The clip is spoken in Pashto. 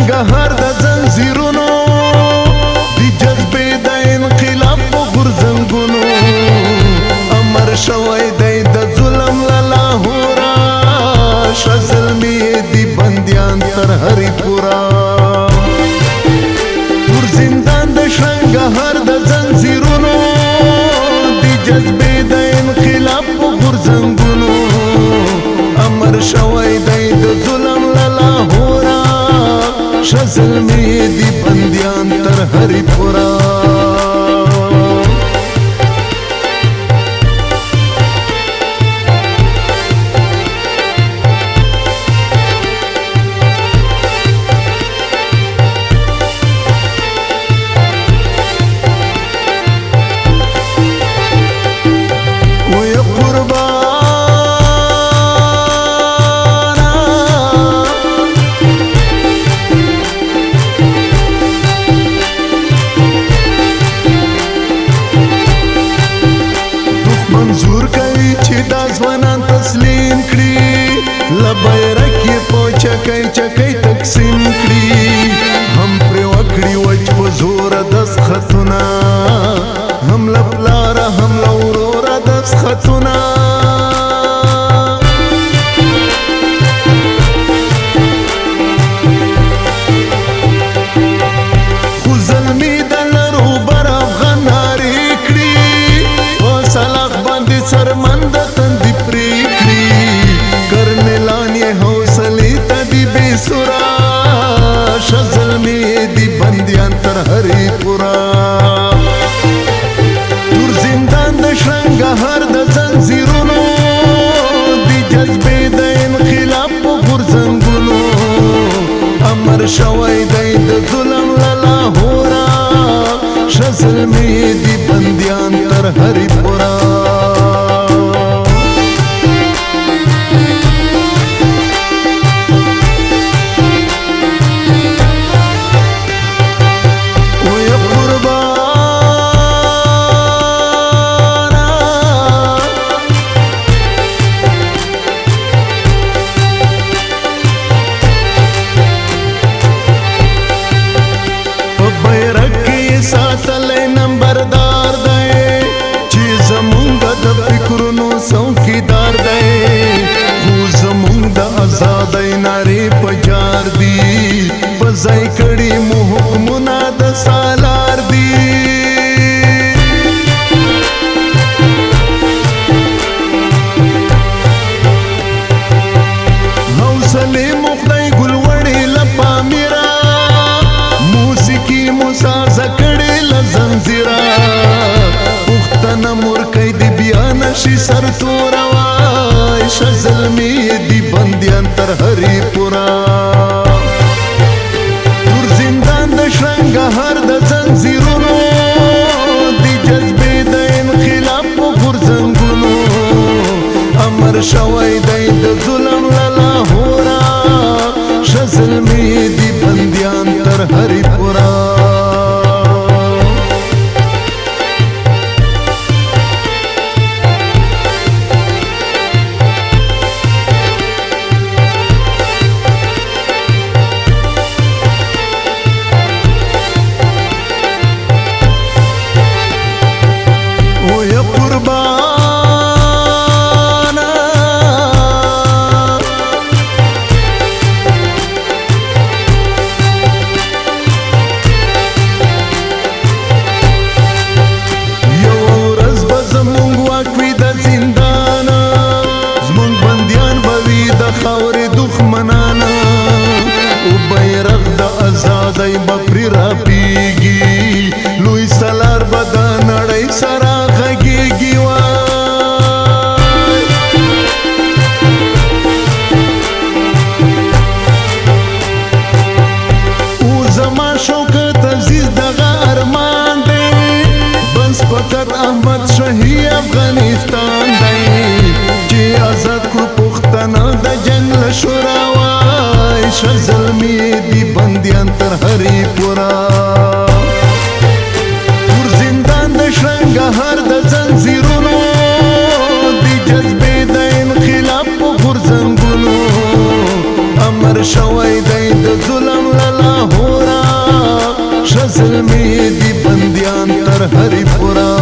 شرنګهار د زنځیرونو دی جذبې د انقلاب په غورځنګونو امر شوی دی د ظلم له لاهوره شه زلمي دی بندیان تر هری پورا تور زندان د شرنګهار د زنځیرونو دی جذبې د انقلاب په غورځنګونو امر شوی دی د ظلم له لاهوره شه زلمي دی بندیان تر هری پورا منظور کوي چې دا ځوانان تسلیم کړي له بیرغ یې په چکۍ چکۍ تقسیم کړي هم پرې وکړي وچ په زوره دستخطونه هم له پلاره هم له وروره دستخطونه خو زلمي د لرو بر افغان نارې کړي په سلاخ سرمند تندی پریکړي کرنلان یې حوصلې ته دی بې سوره شه زلمي دی بندیان تر هری پورا تور زندان د شرنګهار د زنځیرونو دی جذبې د انقلاب په غورځنګونو امر شوی دی د ظلم له لاهوره شه زلمي دی بندیان تر هری پورا ساتلی نمبردار دی چې زمونږ د فکرونو څوکیدار دی خو زمونږ د ازادۍ نارې په جار دي په ځای کړي مو حکمونه د سالار دي حوصلې مو خدای ګل وړې له پامیره موسیقي مو سازه زنځیرا پښتنه مورکۍ دی بیا نشي سر تورای شه زلمي دی بندیان تر هری پورا تور زندان د شرنګهار د زنځیرونو دی جذبې د انقلاب په غورځنګونو امر شوی دی د ظلم له لاهوره شه زلمي دی بندیان تر هری پورا خاورې دښمنانه او بیرغ د ازادۍ به پرې راپیږي لوی سالار به د نړۍ سره غږیږي وای او زما شوکت عزیز دغه ارمان دی بس فقط احمد شاهي افغانستان دی چې آزاد کړو پښتانه د جنګ له شوره وای شه زلمي دی بندیان تر هری پورا تور زندان د شرنګهار د زنځیرونو دی جذبې د انقلاب په غورځنګونو امر شوی دی د ظلم له زلمی دی بندیان تر هری پورا